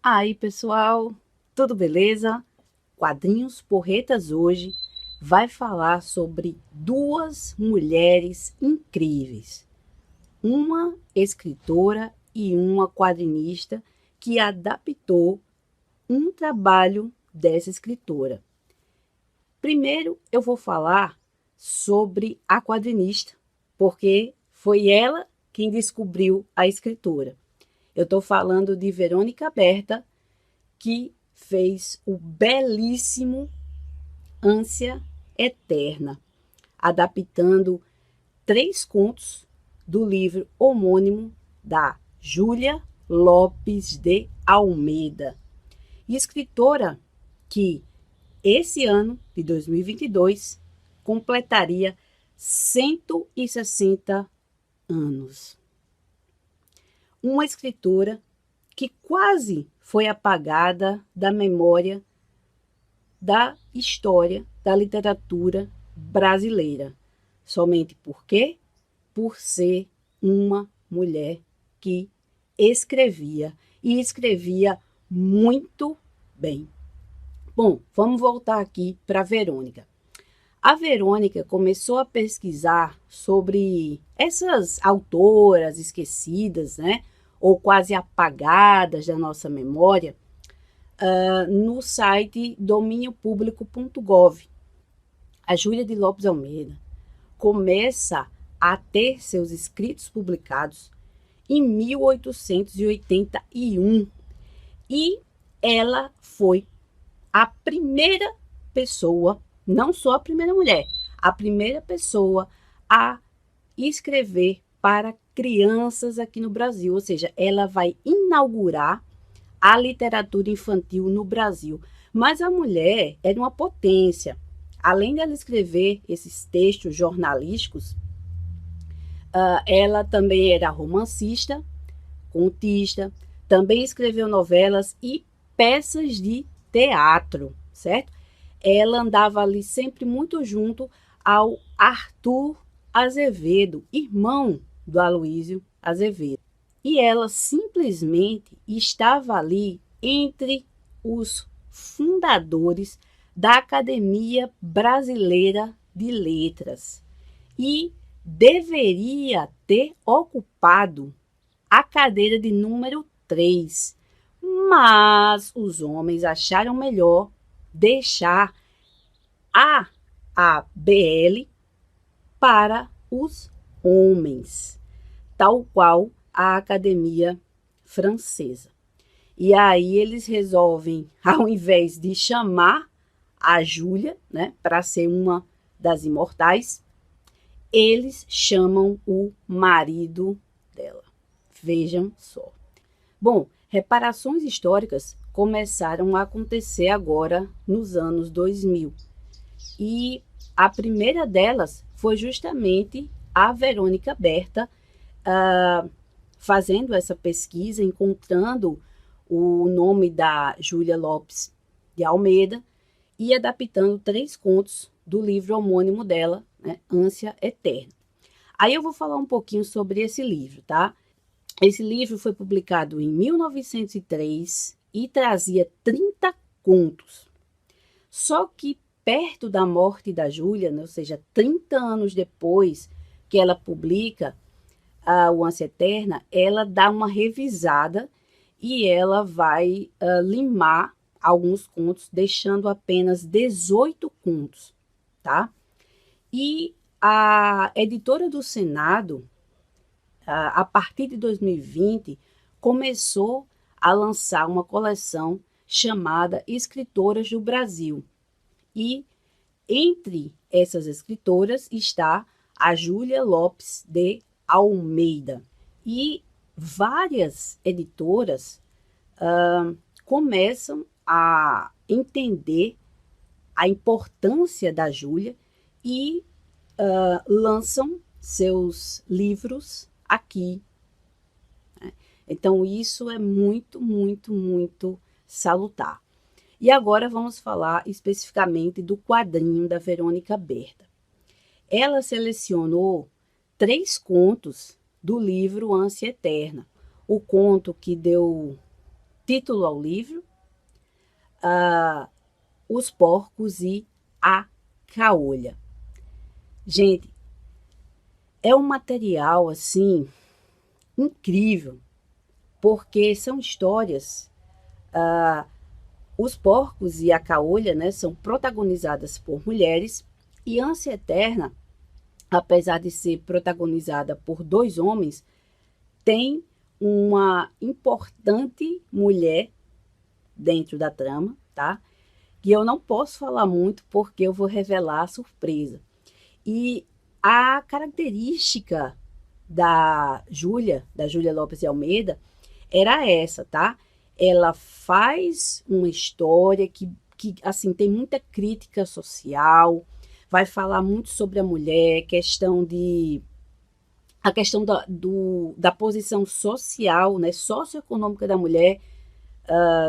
Aí, pessoal, tudo beleza? Quadrinhos Porretas hoje vai falar sobre duas mulheres incríveis. Uma escritora e uma quadrinista que adaptou um trabalho dessa escritora. Primeiro, eu vou falar sobre a quadrinista, porque foi ela quem descobriu a escritora. Eu estou falando de Verônica Berta, que fez o belíssimo Ânsia Eterna, adaptando 3 contos do livro homônimo da Júlia Lopes de Almeida, escritora que esse ano de 2022 completaria 160 anos. Uma escritora que quase foi apagada da memória da história da literatura brasileira. Somente por quê? Por ser uma mulher que escrevia e escrevia muito bem. Bom, vamos voltar aqui para Verônica. A Verônica começou a pesquisar sobre essas autoras esquecidas, né? Ou quase apagadas da nossa memória, no site dominiopublico.gov. A Júlia de Lopes Almeida começa a ter seus escritos publicados em 1881 e ela foi a primeira pessoa, não só a primeira mulher, a primeira pessoa a escrever para crianças aqui no Brasil, ou seja, ela vai inaugurar a literatura infantil no Brasil. Mas a mulher era uma potência. Além dela escrever esses textos jornalísticos, ela também era romancista, contista, também escreveu novelas e peças de teatro, certo? Ela andava ali sempre muito junto ao Arthur Azevedo, irmão do Aloísio Azevedo. E ela simplesmente estava ali entre os fundadores da Academia Brasileira de Letras e deveria ter ocupado a cadeira de número 3, mas os homens acharam melhor deixar a ABL para os homens, tal qual a Academia Francesa. E aí eles resolvem, ao invés de chamar a Júlia, né, para ser uma das imortais, eles chamam o marido dela. Vejam só. Bom, reparações históricas começaram a acontecer agora nos anos 2000. E a primeira delas foi justamente a Verônica Berta, fazendo essa pesquisa, encontrando o nome da Júlia Lopes de Almeida e adaptando 3 contos do livro homônimo dela, né, Ânsia Eterna. Aí eu vou falar um pouquinho sobre esse livro, tá? Esse livro foi publicado em 1903 e trazia 30 contos. Só que perto da morte da Júlia, né, ou seja, 30 anos depois que ela publica o Ânsia Eterna, ela dá uma revisada e ela vai limar alguns contos, deixando apenas 18 contos, tá? E a editora do Senado, a partir de 2020, começou a lançar uma coleção chamada Escritoras do Brasil. E entre essas escritoras está a Júlia Lopes de Almeida. E várias editoras começam a entender a importância da Júlia e lançam seus livros aqui. Então, isso é muito, muito, muito salutar. E agora vamos falar especificamente do quadrinho da Verônica Berta. Ela selecionou 3 contos do livro Ânsia Eterna. O conto que deu título ao livro, Os Porcos e a Caolha. Gente, é um material assim incrível, porque são histórias. Os Porcos e a Caolha, né, são protagonizadas por mulheres, e Ânsia Eterna, apesar de ser protagonizada por 2 homens, tem uma importante mulher dentro da trama, tá? Que eu não posso falar muito porque eu vou revelar a surpresa. E a característica da Júlia Lopes de Almeida, era essa, tá? Ela faz uma história que assim, tem muita crítica social, vai falar muito sobre a mulher, a questão da posição social, né, socioeconômica da mulher,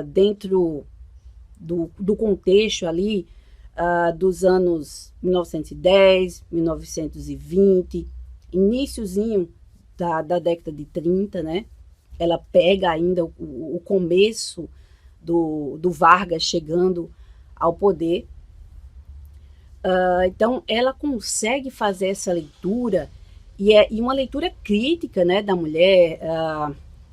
dentro do contexto ali, dos anos 1910, 1920, iniciozinho da década de 30, né? Ela pega ainda o começo do Vargas chegando ao poder. Então, ela consegue fazer essa leitura, e uma leitura crítica, né, da mulher,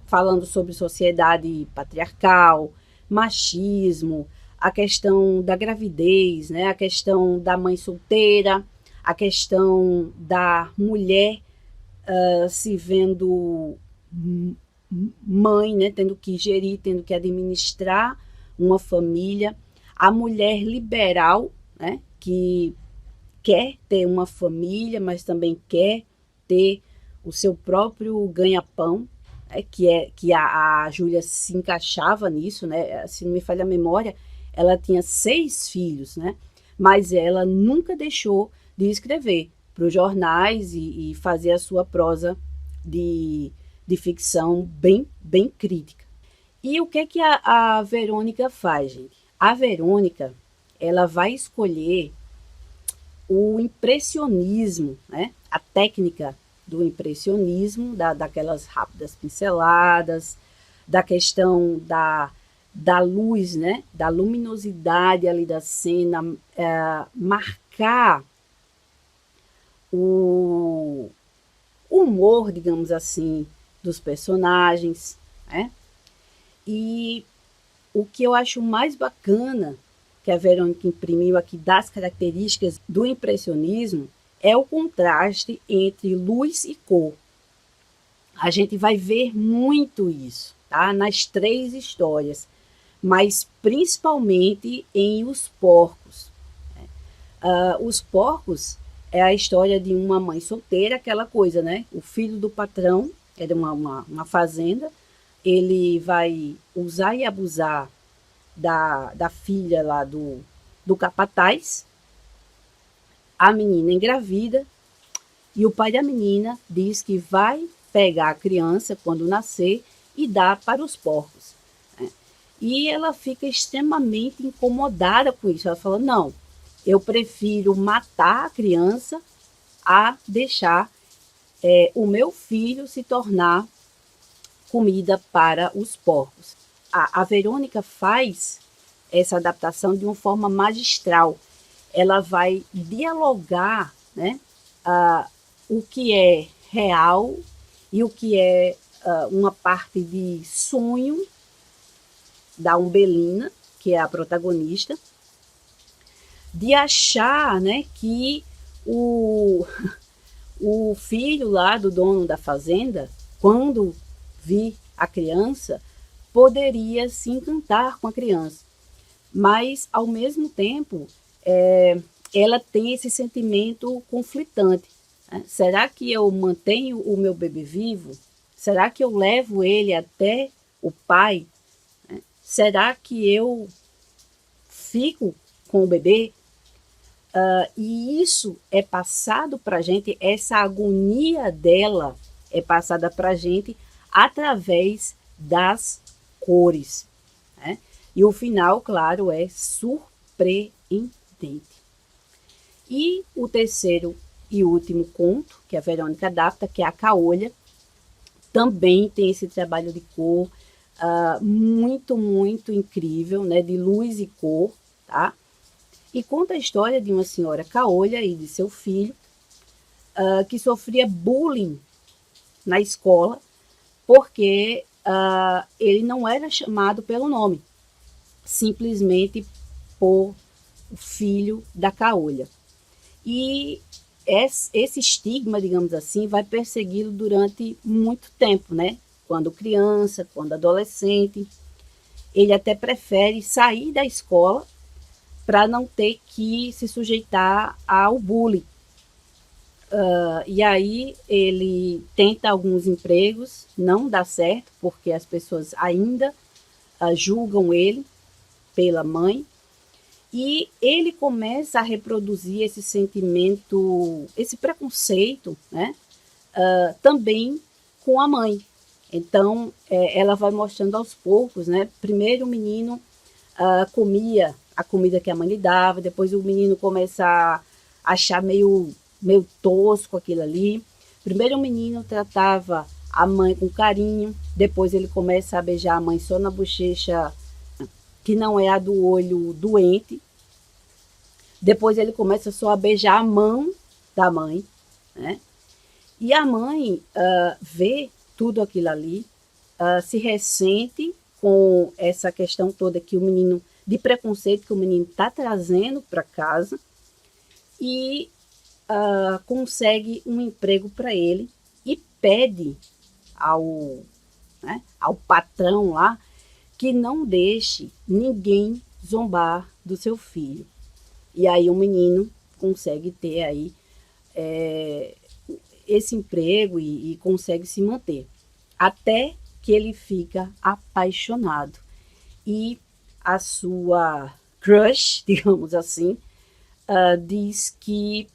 falando sobre sociedade patriarcal, machismo, a questão da gravidez, né, a questão da mãe solteira, a questão da mulher se vendo mãe, né, tendo que gerir, tendo que administrar uma família, a mulher liberal, né, que quer ter uma família, mas também quer ter o seu próprio ganha-pão, né, que a Júlia se encaixava nisso, né? Se não me falha a memória, ela tinha 6 filhos, né? Mas ela nunca deixou de escrever para os jornais e fazer a sua prosa de ficção bem crítica. E o que a Verônica faz, gente? A Verônica, ela vai escolher o impressionismo, né? A técnica do impressionismo, daquelas rápidas pinceladas, da questão da luz, né? Da luminosidade ali da cena, marcar o humor, digamos assim, dos personagens, né? E o que eu acho mais bacana que a Verônica imprimiu aqui das características do impressionismo é o contraste entre luz e cor. A gente vai ver muito isso, tá? Nas 3 histórias, mas principalmente em Os Porcos. Os Porcos é a história de uma mãe solteira, aquela coisa, né? O filho do patrão, era uma fazenda, ele vai usar e abusar da filha lá do capataz, a menina engravida, e o pai da menina diz que vai pegar a criança quando nascer e dar para os porcos. Né? E ela fica extremamente incomodada com isso. Ela fala, não, eu prefiro matar a criança a deixar o meu filho se tornar comida para os porcos. A Verônica faz essa adaptação de uma forma magistral. Ela vai dialogar, né, o que é real e o que é uma parte de sonho da Umbelina, que é a protagonista, de achar, né, que o filho lá do dono da fazenda, quando vir a criança, poderia se encantar com a criança. Mas, ao mesmo tempo, ela tem esse sentimento conflitante. Né? Será que eu mantenho o meu bebê vivo? Será que eu levo ele até o pai? Né? Será que eu fico com o bebê? E isso é passado para a gente, essa agonia dela é passada para a gente através das cores. Né? E o final, claro, é surpreendente. E o terceiro e último conto, que a Verônica adapta, que é a Caolha, também tem esse trabalho de cor, muito, muito incrível, né, de luz e cor, tá? E conta a história de uma senhora caolha e de seu filho, que sofria bullying na escola, porque ele não era chamado pelo nome, simplesmente por filho da caolha. E esse estigma, digamos assim, vai persegui-lo durante muito tempo, né? Quando criança, quando adolescente. Ele até prefere sair da escola para não ter que se sujeitar ao bullying. E aí ele tenta alguns empregos, não dá certo, porque as pessoas ainda julgam ele pela mãe. E ele começa a reproduzir esse sentimento, esse preconceito, né? Também com a mãe. Então, ela vai mostrando aos poucos, né? Primeiro o menino comia a comida que a mãe lhe dava, depois o menino começa a achar meio tosco aquilo ali. Primeiro o menino tratava a mãe com carinho, depois ele começa a beijar a mãe só na bochecha, que não é a do olho doente. Depois ele começa só a beijar a mão da mãe, né? E a mãe vê tudo aquilo ali, se ressente com essa questão toda que o menino, de preconceito que o menino está trazendo para casa, e consegue um emprego para ele e pede ao patrão lá que não deixe ninguém zombar do seu filho. E aí o menino consegue ter aí esse emprego e consegue se manter. Até que ele fica apaixonado. E a sua crush, digamos assim, diz que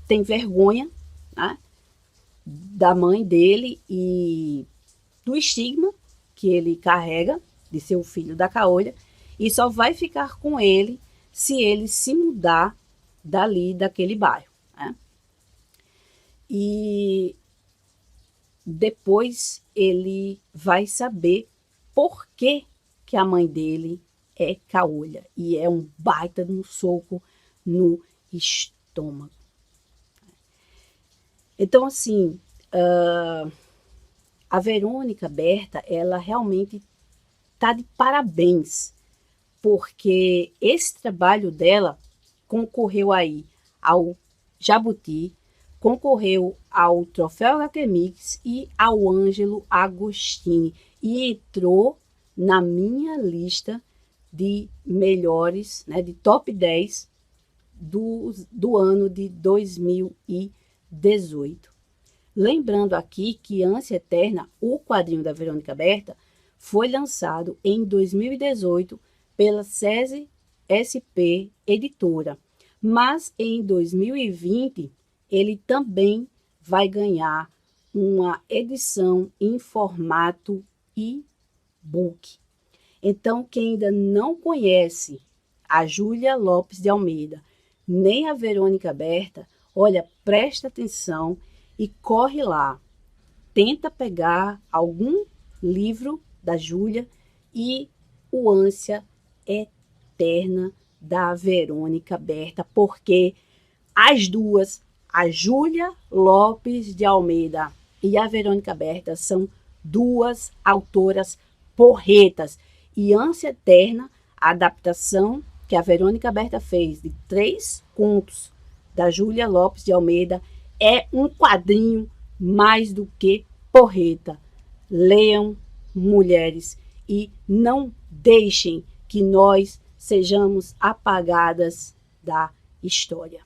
tem vergonha, né, da mãe dele e do estigma que ele carrega de ser o filho da caolha, e só vai ficar com ele se ele se mudar dali, daquele bairro, né? E depois ele vai saber por que a mãe dele é caolha, e é um baita de um soco no estômago. Então, assim, a Verônica Berta, ela realmente está de parabéns, porque esse trabalho dela concorreu aí ao Jabuti, concorreu ao Troféu HQ Mix e ao Ângelo Agostini, e entrou na minha lista de melhores, né, de top 10 do ano de 2018. Lembrando aqui que Ânsia Eterna, o quadrinho da Verônica Berta, foi lançado em 2018 pela SESI SP Editora, mas em 2020 ele também vai ganhar uma edição em formato e-book. Então, quem ainda não conhece a Júlia Lopes de Almeida, nem a Verônica Berta, olha, presta atenção e corre lá. Tenta pegar algum livro da Júlia e o Ânsia Eterna da Verônica Berta, porque as duas, a Júlia Lopes de Almeida e a Verônica Berta, são duas autoras porretas. E Ânsia Eterna, a adaptação que a Verônica Berta fez de 3 contos da Júlia Lopes de Almeida, é um quadrinho mais do que porreta. Leiam, mulheres, e não deixem que nós sejamos apagadas da história.